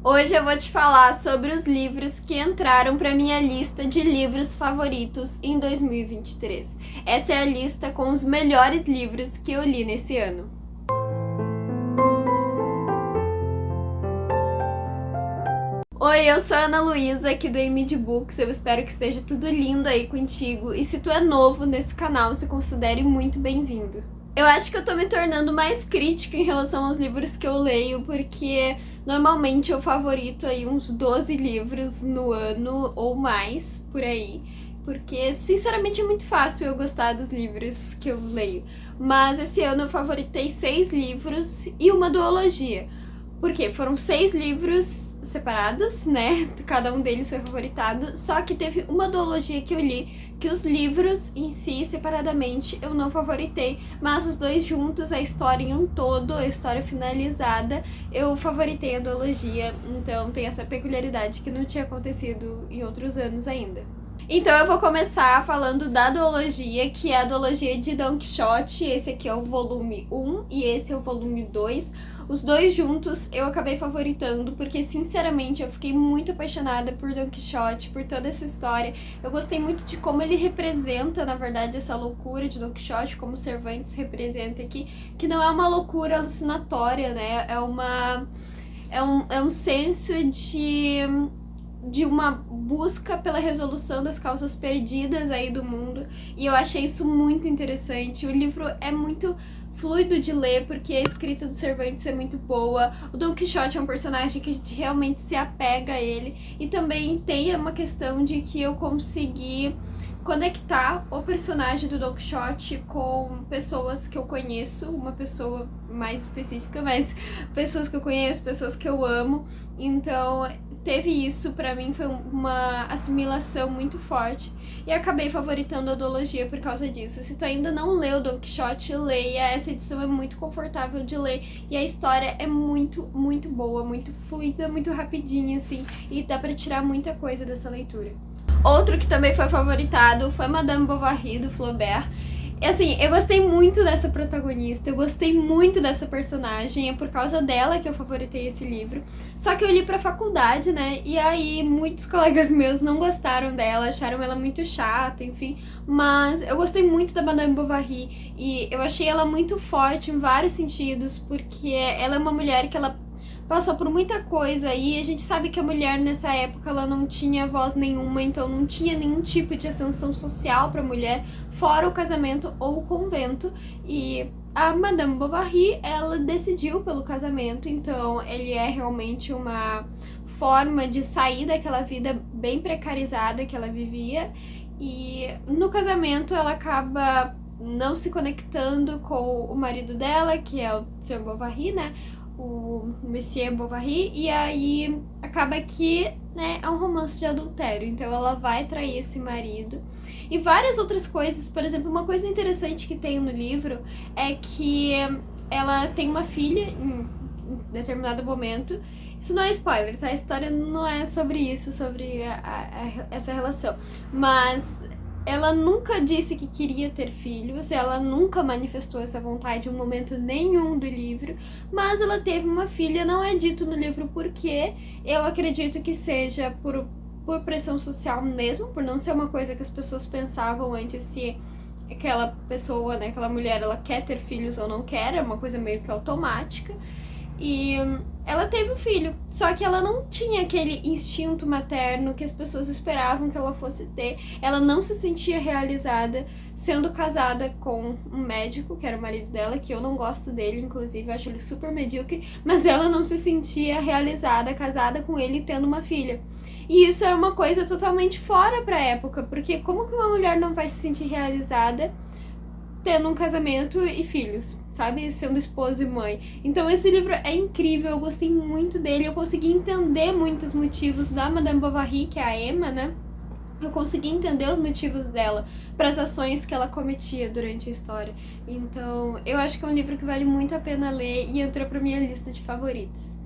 Hoje eu vou te falar sobre os livros que entraram para minha lista de livros favoritos em 2023. Essa é a lista com os melhores livros que eu li nesse ano. Oi, eu sou a Ana Luísa, aqui do Emid Books. Eu espero que esteja tudo lindo aí contigo. E se tu é novo nesse canal, se considere muito bem-vindo. Eu acho que eu tô me tornando mais crítica em relação aos livros que eu leio, porque normalmente eu favorito aí uns 12 livros no ano ou mais, por aí. Porque, sinceramente, é muito fácil eu gostar dos livros que eu leio. Mas esse ano eu favoritei 6 livros e uma duologia. Porque foram 6 livros separados, né? Cada um deles foi favoritado. Só que teve uma duologia que eu li, que os livros em si, separadamente, eu não favoritei. Mas os dois juntos, a história em um todo, a história finalizada, eu favoritei a duologia. Então tem essa peculiaridade que não tinha acontecido em outros anos ainda. Então eu vou começar falando da duologia, que é a duologia de Don Quixote. Esse aqui é o volume 1 e esse é o volume 2. Os dois juntos eu acabei favoritando, porque sinceramente eu fiquei muito apaixonada por Don Quixote, por toda essa história. Eu gostei muito de como ele representa, na verdade, essa loucura de Don Quixote, como Cervantes representa aqui, que não é uma loucura alucinatória, né? É um senso de uma busca pela resolução das causas perdidas aí do mundo, e eu achei isso muito interessante. O livro é muito fluido de ler, porque a escrita do Cervantes é muito boa. O Don Quixote é um personagem que a gente realmente se apega a ele, e também tem uma questão de que eu consegui conectar o personagem do Don Quixote com pessoas que eu conheço, uma pessoa mais específica, mas pessoas que eu conheço, pessoas que eu amo. Então teve isso, pra mim foi uma assimilação muito forte, e acabei favoritando a duologia por causa disso. Se tu ainda não leu Don Quixote, leia, essa edição é muito confortável de ler, e a história é muito, muito boa, muito fluida, muito rapidinha, assim, e dá pra tirar muita coisa dessa leitura. Outro que também foi favoritado foi Madame Bovary, do Flaubert. E assim, eu gostei muito dessa protagonista, eu gostei muito dessa personagem, é por causa dela que eu favoritei esse livro. Só que eu li pra faculdade, né, e aí muitos colegas meus não gostaram dela, acharam ela muito chata, enfim. Mas eu gostei muito da Madame Bovary, e eu achei ela muito forte em vários sentidos, porque ela é uma mulher que ela passou por muita coisa, e a gente sabe que a mulher nessa época ela não tinha voz nenhuma, então não tinha nenhum tipo de ascensão social para a mulher, fora o casamento ou o convento. E a Madame Bovary, ela decidiu pelo casamento, então ele é realmente uma forma de sair daquela vida bem precarizada que ela vivia, e no casamento ela acaba não se conectando com o marido dela, que é o Sr. Bovary, né, o Monsieur Bovary, e aí acaba que, né, é um romance de adultério, então ela vai trair esse marido. E várias outras coisas, por exemplo, uma coisa interessante que tem no livro é que ela tem uma filha em determinado momento. Isso não é spoiler, tá? A história não é sobre isso, sobre essa relação, mas ela nunca disse que queria ter filhos, ela nunca manifestou essa vontade em um momento nenhum do livro, mas ela teve uma filha. Não é dito no livro por quê, eu acredito que seja por pressão social mesmo, por não ser uma coisa que as pessoas pensavam antes se aquela pessoa, né, aquela mulher, ela quer ter filhos ou não quer, é uma coisa meio que automática. E ela teve um filho, só que ela não tinha aquele instinto materno que as pessoas esperavam que ela fosse ter. Ela não se sentia realizada sendo casada com um médico, que era o marido dela, que eu não gosto dele, inclusive, eu acho ele super medíocre, mas ela não se sentia realizada, casada com ele e tendo uma filha. E isso era uma coisa totalmente fora pra época, porque como que uma mulher não vai se sentir realizada tendo um casamento e filhos, sabe? Sendo esposa e mãe. Então esse livro é incrível, eu gostei muito dele, eu consegui entender muitos motivos da Madame Bovary, que é a Emma, né? Eu consegui entender os motivos dela para as ações que ela cometia durante a história. Então eu acho que é um livro que vale muito a pena ler e entrou pra minha lista de favoritos.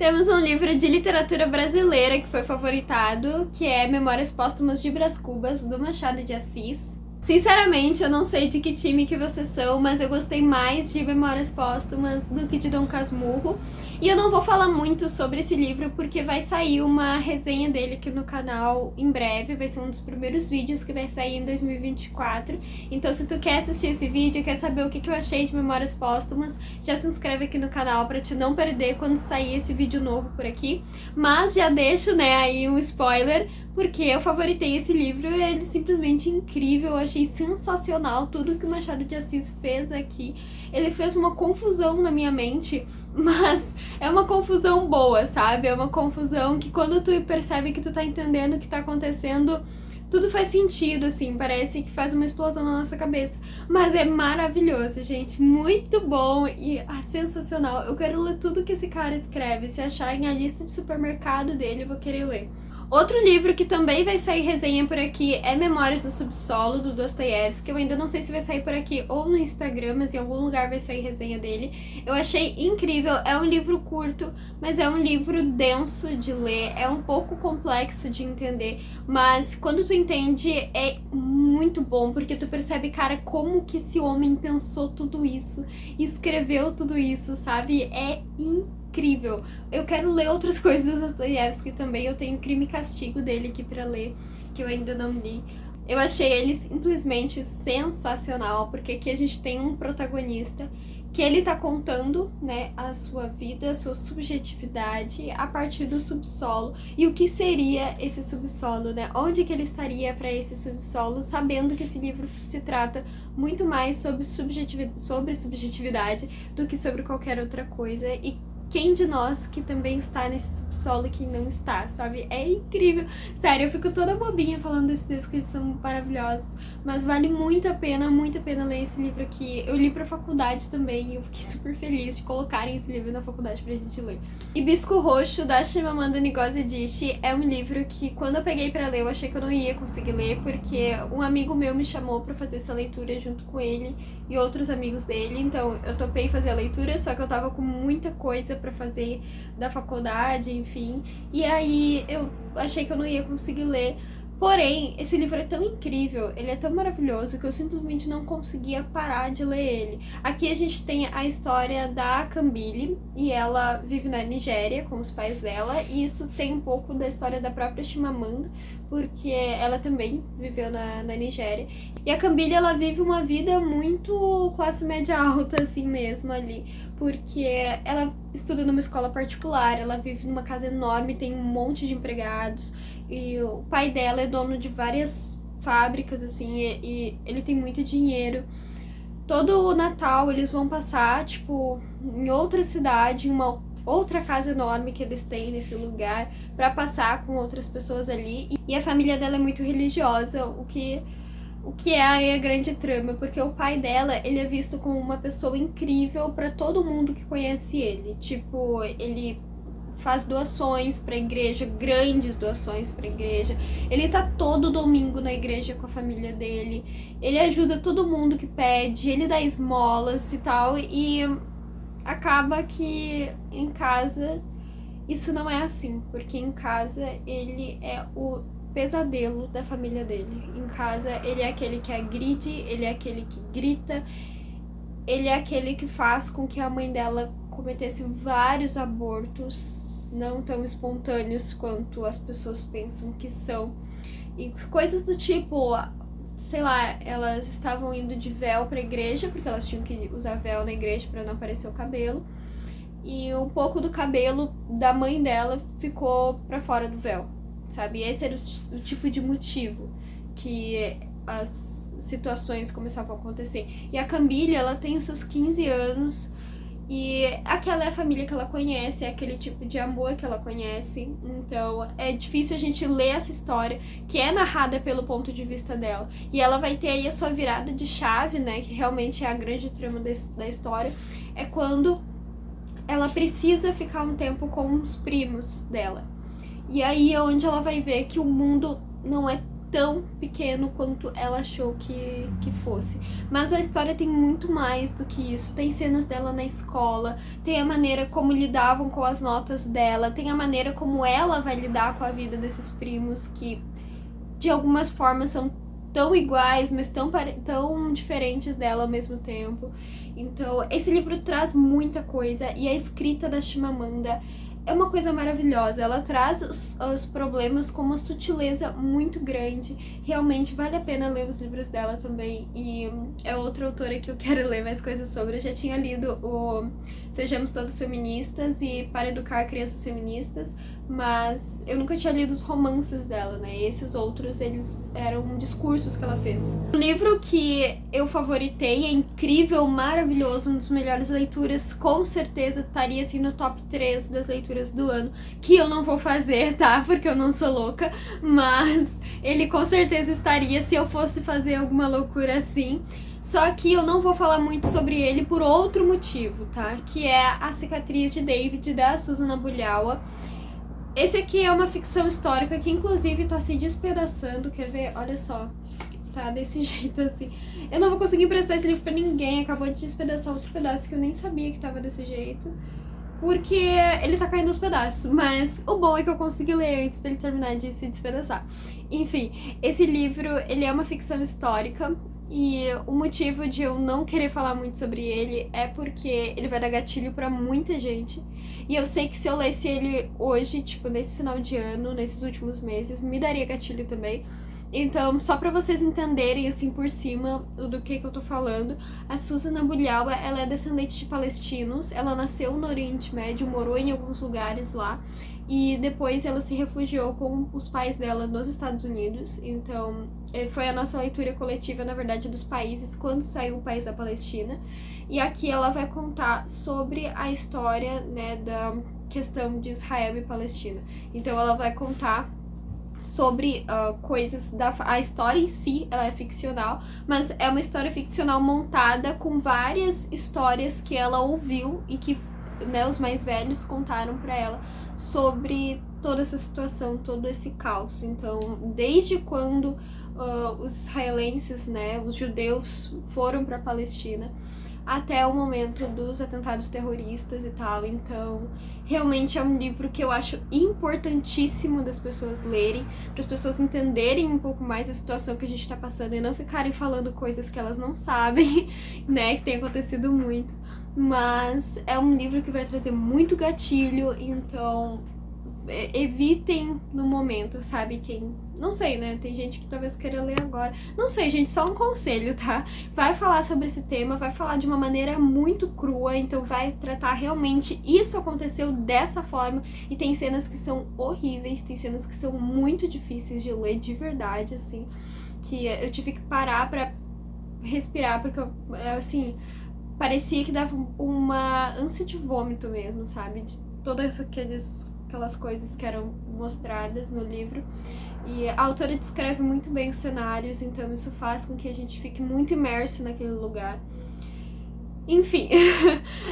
Temos um livro de literatura brasileira que foi favoritado, que é Memórias Póstumas de Brás Cubas, do Machado de Assis. Sinceramente, eu não sei de que time que vocês são, mas eu gostei mais de Memórias Póstumas do que de Dom Casmurro. E eu não vou falar muito sobre esse livro, porque vai sair uma resenha dele aqui no canal em breve. Vai ser um dos primeiros vídeos que vai sair em 2024. Então, se tu quer assistir esse vídeo e quer saber o que eu achei de Memórias Póstumas, já se inscreve aqui no canal pra te não perder quando sair esse vídeo novo por aqui. Mas já deixo, né, aí um spoiler, porque eu favoritei esse livro e ele é simplesmente incrível. Eu achei sensacional tudo que o Machado de Assis fez aqui. Ele fez uma confusão na minha mente, mas é uma confusão boa, sabe? É uma confusão que quando tu percebe que tu tá entendendo o que tá acontecendo, tudo faz sentido, assim, parece que faz uma explosão na nossa cabeça. Mas é maravilhoso, gente, muito bom e sensacional. Eu quero ler tudo que esse cara escreve. Se acharem a lista de supermercado dele, eu vou querer ler. Outro livro que também vai sair resenha por aqui é Memórias do Subsolo, do Dostoiévski. Eu ainda não sei se vai sair por aqui ou no Instagram, mas em algum lugar vai sair resenha dele. Eu achei incrível, é um livro curto, mas é um livro denso de ler, é um pouco complexo de entender, mas quando tu entende é muito bom, porque tu percebe, cara, como que esse homem pensou tudo isso, escreveu tudo isso, sabe? É incrível. Eu quero ler outras coisas do Dostoiévski também. Eu tenho Crime e Castigo dele aqui pra ler, que eu ainda não li. Eu achei ele simplesmente sensacional, porque aqui a gente tem um protagonista que ele tá contando, né, a sua vida, a sua subjetividade a partir do subsolo. E o que seria esse subsolo, né? Onde que ele estaria para esse subsolo, sabendo que esse livro se trata muito mais sobre subjetividade do que sobre qualquer outra coisa. E quem de nós que também está nesse subsolo e quem não está, sabe? É incrível. Sério, eu fico toda bobinha falando desses livros, que eles são maravilhosos. Mas vale muito a pena ler esse livro aqui. Eu li pra faculdade também e eu fiquei super feliz de colocarem esse livro na faculdade pra gente ler. Hibisco Roxo, da Chimamanda Ngozi Adichie, é um livro que quando eu peguei pra ler, eu achei que eu não ia conseguir ler, porque um amigo meu me chamou pra fazer essa leitura junto com ele e outros amigos dele. Então eu topei fazer a leitura, só que eu tava com muita coisa pra fazer da faculdade, enfim. E aí eu achei que eu não ia conseguir ler. Porém, esse livro é tão incrível, ele é tão maravilhoso que eu simplesmente não conseguia parar de ler ele. Aqui a gente tem a história da Kambili, e ela vive na Nigéria com os pais dela, e isso tem um pouco da história da própria Chimamanda, porque ela também viveu na Nigéria. E a Kambili, ela vive uma vida muito classe média alta, assim mesmo, ali, porque ela estuda numa escola particular, ela vive numa casa enorme, tem um monte de empregados, e o pai dela é dono de várias fábricas, assim, e ele tem muito dinheiro. Todo o Natal eles vão passar, tipo, em outra cidade, em uma outra casa enorme que eles têm nesse lugar, pra passar com outras pessoas ali. E a família dela é muito religiosa, o que é aí a grande trama, porque o pai dela, ele é visto como uma pessoa incrível pra todo mundo que conhece ele. Tipo, ele faz doações pra igreja, grandes doações pra igreja. Ele tá todo domingo na igreja com a família dele. Ele ajuda todo mundo que pede, ele dá esmolas e tal. E acaba que em casa isso não é assim, porque em casa ele é o pesadelo da família dele. Em casa ele é aquele que agride, ele é aquele que grita, ele é aquele que faz com que a mãe dela cometesse vários abortos não tão espontâneos quanto as pessoas pensam que são. E coisas do tipo, sei lá, elas estavam indo de véu pra igreja, porque elas tinham que usar véu na igreja pra não aparecer o cabelo. E um pouco do cabelo da mãe dela ficou pra fora do véu, sabe? Esse era o tipo de motivo que as situações começavam a acontecer. E a Kambili, ela tem os seus 15 anos, e aquela é a família que ela conhece, é aquele tipo de amor que ela conhece. Então é difícil a gente ler essa história, que é narrada pelo ponto de vista dela. E ela vai ter aí a sua virada de chave, né, que realmente é a grande trama da história, é quando ela precisa ficar um tempo com os primos dela. E aí é onde ela vai ver que o mundo não é tão pequeno quanto ela achou que fosse. Mas a história tem muito mais do que isso. Tem cenas dela na escola, tem a maneira como lidavam com as notas dela, tem a maneira como ela vai lidar com a vida desses primos que, de algumas formas, são tão iguais, mas tão diferentes dela ao mesmo tempo. Então, esse livro traz muita coisa, e a escrita da Chimamanda é uma coisa maravilhosa. Ela traz os problemas com uma sutileza muito grande. Realmente vale a pena ler os livros dela também. E é outra autora que eu quero ler mais coisas sobre. Eu já tinha lido o Sejamos Todos Feministas e Para Educar Crianças Feministas, mas eu nunca tinha lido os romances dela, né? E esses outros, eles eram discursos que ela fez. Um livro que eu favoritei, é incrível, maravilhoso, uma das melhores leituras, com certeza estaria assim no top 3 das leituras do ano, que eu não vou fazer, tá? Porque eu não sou louca, mas ele com certeza estaria se eu fosse fazer alguma loucura assim. Só que eu não vou falar muito sobre ele por outro motivo, tá? Que é A Cicatriz de David, da Susana Bulhowa. Esse aqui é uma ficção histórica que inclusive tá se despedaçando, quer ver? Olha só, tá desse jeito assim. Eu não vou conseguir emprestar esse livro pra ninguém, acabou de despedaçar outro pedaço que eu nem sabia que tava desse jeito, porque ele tá caindo aos pedaços, mas o bom é que eu consegui ler antes dele terminar de se despedaçar. Enfim, esse livro, ele é uma ficção histórica, e o motivo de eu não querer falar muito sobre ele é porque ele vai dar gatilho pra muita gente. E eu sei que se eu lesse ele hoje, tipo, nesse final de ano, nesses últimos meses, me daria gatilho também. Então, só pra vocês entenderem, assim, por cima do que eu tô falando, a Susana Bulhowa, ela é descendente de palestinos, ela nasceu no Oriente Médio, morou em alguns lugares lá, e depois ela se refugiou com os pais dela nos Estados Unidos. Então, foi a nossa leitura coletiva, na verdade, dos países, quando saiu o país da Palestina. E aqui ela vai contar sobre a história, né, da questão de Israel e Palestina. Então, ela vai contar sobre coisas a história em si, ela é ficcional, mas é uma história ficcional montada com várias histórias que ela ouviu e que, né, os mais velhos contaram pra ela sobre toda essa situação, todo esse caos. Então, desde quando os israelenses, né, os judeus foram pra Palestina, até o momento dos atentados terroristas e tal. Então, realmente é um livro que eu acho importantíssimo das pessoas lerem, para as pessoas entenderem um pouco mais a situação que a gente tá passando e não ficarem falando coisas que elas não sabem, né, que tem acontecido muito. Mas é um livro que vai trazer muito gatilho, então evitem no momento, sabe? Quem... Não sei, né? Tem gente que talvez queira ler agora. Não sei, gente, só um conselho, tá? Vai falar sobre esse tema, vai falar de uma maneira muito crua, então vai tratar realmente isso aconteceu dessa forma, e tem cenas que são horríveis, tem cenas que são muito difíceis de ler de verdade, assim, que eu tive que parar pra respirar, porque eu, assim, parecia que dava uma ânsia de vômito mesmo, sabe? De todas aquelas coisas que eram mostradas no livro. E a autora descreve muito bem os cenários, então isso faz com que a gente fique muito imerso naquele lugar. Enfim,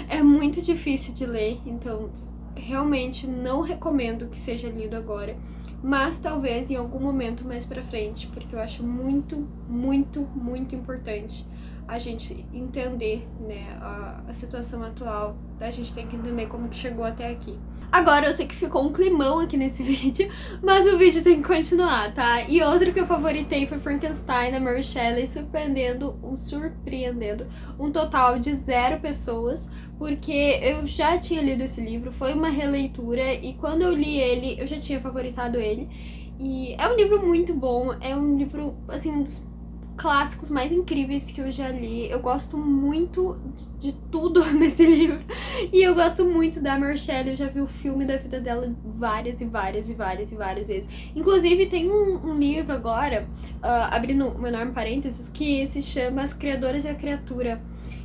é muito difícil de ler, então realmente não recomendo que seja lido agora, mas talvez em algum momento mais pra frente, porque eu acho muito, muito, muito importante a gente entender, né, a situação atual. A gente tem que entender como que chegou até aqui. Agora, eu sei que ficou um climão aqui nesse vídeo, mas o vídeo tem que continuar, tá? E outro que eu favoritei foi Frankenstein, da Mary Shelley, surpreendendo um total de 0 pessoas, porque eu já tinha lido esse livro, foi uma releitura, e quando eu li ele, eu já tinha favoritado ele. E é um livro muito bom, é um livro, assim, um dos clássicos mais incríveis que eu já li. Eu gosto muito de tudo nesse livro. E eu gosto muito da Mary Shelley. Eu já vi o filme da vida dela várias vezes. Inclusive, tem um livro agora, abrindo um enorme parênteses, que se chama As Criadoras e a Criatura,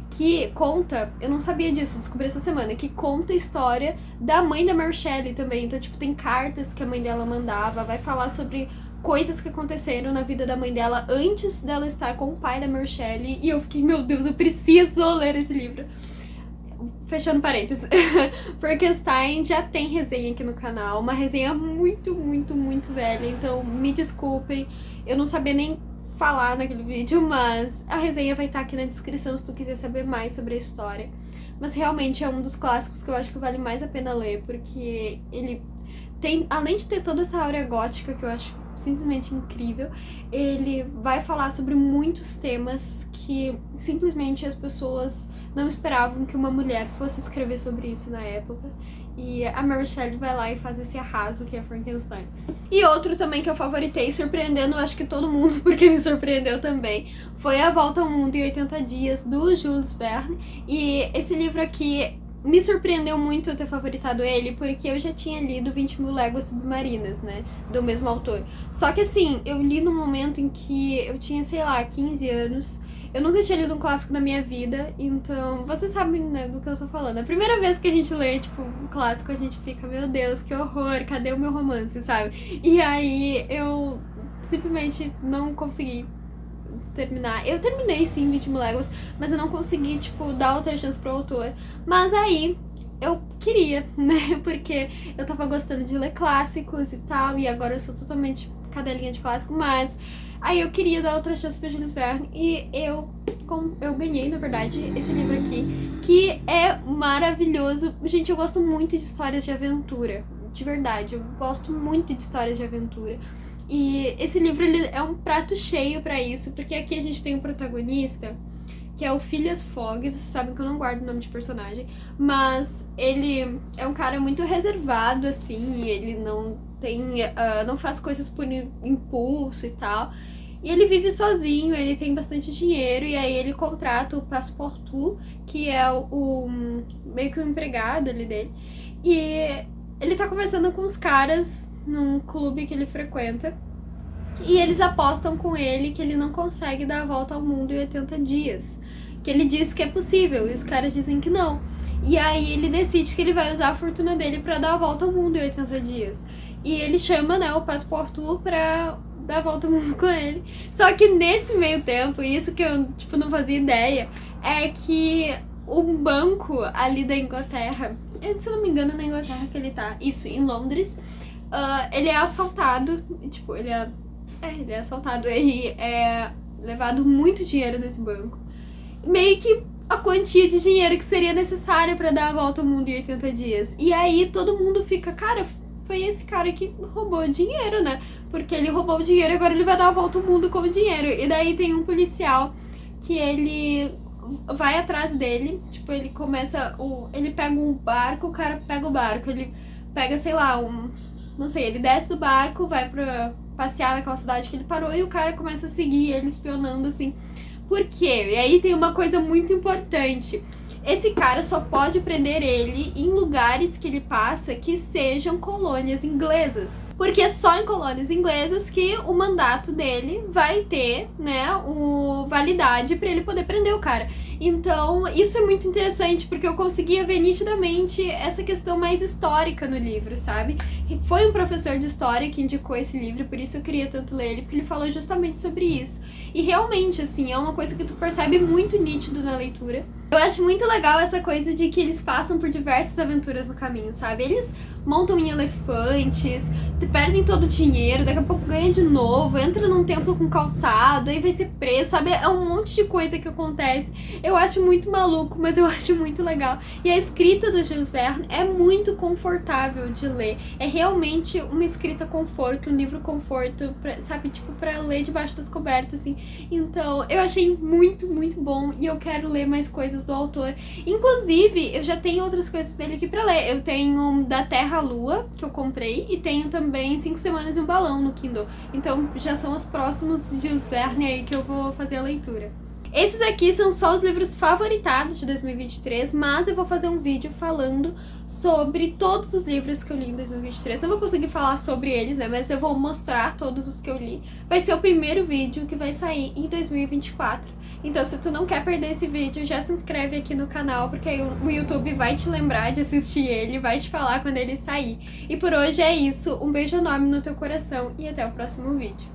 que conta, eu não sabia disso, descobri essa semana, que conta a história da mãe da Mary Shelley também. Então, tipo, tem cartas que a mãe dela mandava, vai falar sobre coisas que aconteceram na vida da mãe dela antes dela estar com o pai da Mary Shelley, e eu fiquei, meu Deus, eu preciso ler esse livro. fechando parênteses, Frankenstein já tem resenha aqui no canal, uma resenha muito, muito, muito velha, então me desculpem, eu não sabia nem falar naquele vídeo, mas a resenha vai estar aqui na descrição se tu quiser saber mais sobre a história. Mas realmente é um dos clássicos que eu acho que vale mais a pena ler, porque ele tem, além de ter toda essa áurea gótica que eu acho simplesmente incrível, ele vai falar sobre muitos temas que simplesmente as pessoas não esperavam que uma mulher fosse escrever sobre isso na época. E a Mary Shelley vai lá e faz esse arraso que é Frankenstein. E outro também que eu favoritei, surpreendendo acho que todo mundo, porque me surpreendeu também, foi A Volta ao Mundo em 80 Dias, do Jules Verne. E esse livro aqui me surpreendeu muito eu ter favoritado ele, porque eu já tinha lido 20 Mil Léguas Submarinas, né, do mesmo autor. Só que assim, eu li num momento em que eu tinha, sei lá, 15 anos, eu nunca tinha lido um clássico na minha vida, então vocês sabem, né, do que eu tô falando. A primeira vez que a gente lê, tipo, um clássico, a gente fica, meu Deus, que horror, cadê o meu romance, sabe? E aí eu simplesmente não consegui terminar. Eu terminei sim 20 Mil Léguas, mas eu não consegui, tipo, dar outra chance pro autor. Mas aí eu queria, né? Porque eu tava gostando de ler clássicos e tal, e agora eu sou totalmente cadelinha de clássico, mas aí eu queria dar outra chance pro Jules Verne e eu ganhei, na verdade, esse livro aqui, que é maravilhoso. Gente, eu gosto muito de histórias de aventura, de verdade, eu gosto muito de histórias de aventura. E esse livro ele é um prato cheio pra isso, porque aqui a gente tem um protagonista, que é o Phileas Fogg. Vocês sabem que eu não guardo o nome de personagem, mas ele é um cara muito reservado, assim, e ele não tem, não faz coisas por impulso e tal. E ele vive sozinho, ele tem bastante dinheiro, e aí ele contrata o Passepartout, que é o meio que o empregado ali dele. E ele tá conversando com os caras num clube que ele frequenta, e eles apostam com ele que ele não consegue dar a volta ao mundo em 80 dias. Que ele diz que é possível, e os caras dizem que não. E aí ele decide que ele vai usar a fortuna dele pra dar a volta ao mundo em 80 dias. E ele chama, né, o Passepartout pra dar a volta ao mundo com ele. Só que nesse meio tempo, e isso que eu, tipo, não fazia ideia, é que um banco ali da Inglaterra, se eu não me engano é na Inglaterra que ele tá, isso, em Londres, ele é assaltado, tipo, ele é assaltado e é levado muito dinheiro nesse banco. Meio que a quantia de dinheiro que seria necessária pra dar a volta ao mundo em 80 dias. E aí todo mundo fica, cara, foi esse cara que roubou dinheiro, né? Porque ele roubou o dinheiro e agora ele vai dar a volta ao mundo com o dinheiro. E daí tem um policial que ele vai atrás dele, tipo, ele começa, ele pega um barco, o cara pega o barco, ele pega, sei lá, não sei, ele desce do barco, vai pra passear naquela cidade que ele parou e o cara começa a seguir ele, espionando, assim. Por quê? E aí tem uma coisa muito importante. Esse cara só pode prender ele em lugares que ele passa que sejam colônias inglesas. Porque é só em colônias inglesas que o mandato dele vai ter, né, validade pra ele poder prender o cara. Então, isso é muito interessante, porque eu conseguia ver nitidamente essa questão mais histórica no livro, sabe? Foi um professor de história que indicou esse livro, por isso eu queria tanto ler ele, porque ele falou justamente sobre isso. E realmente, assim, é uma coisa que tu percebe muito nítido na leitura. Eu acho muito legal essa coisa de que eles passam por diversas aventuras no caminho, sabe? Eles montam em elefantes, perdem todo o dinheiro, daqui a pouco ganha de novo, entra num templo com calçado, aí vai ser preso, sabe? É um monte de coisa que acontece. Eu acho muito maluco, mas eu acho muito legal. E a escrita do Jules Verne é muito confortável de ler. É realmente uma escrita conforto, um livro conforto, sabe? Tipo, pra ler debaixo das cobertas, assim. Então, eu achei muito, muito bom e eu quero ler mais coisas do autor. Inclusive, eu já tenho outras coisas dele aqui pra ler. Eu tenho Da Terra à Lua, que eu comprei, e tenho também 5 Semanas e um Balão no Kindle. Então, já são os próximos Jules Verne aí que eu vou fazer a leitura. Esses aqui são só os livros favoritados de 2023, mas eu vou fazer um vídeo falando sobre todos os livros que eu li em 2023. Não vou conseguir falar sobre eles, né, mas eu vou mostrar todos os que eu li. Vai ser o primeiro vídeo que vai sair em 2024. Então, se tu não quer perder esse vídeo, já se inscreve aqui no canal, porque aí o YouTube vai te lembrar de assistir ele, vai te falar quando ele sair. E por hoje é isso, um beijo enorme no teu coração e até o próximo vídeo.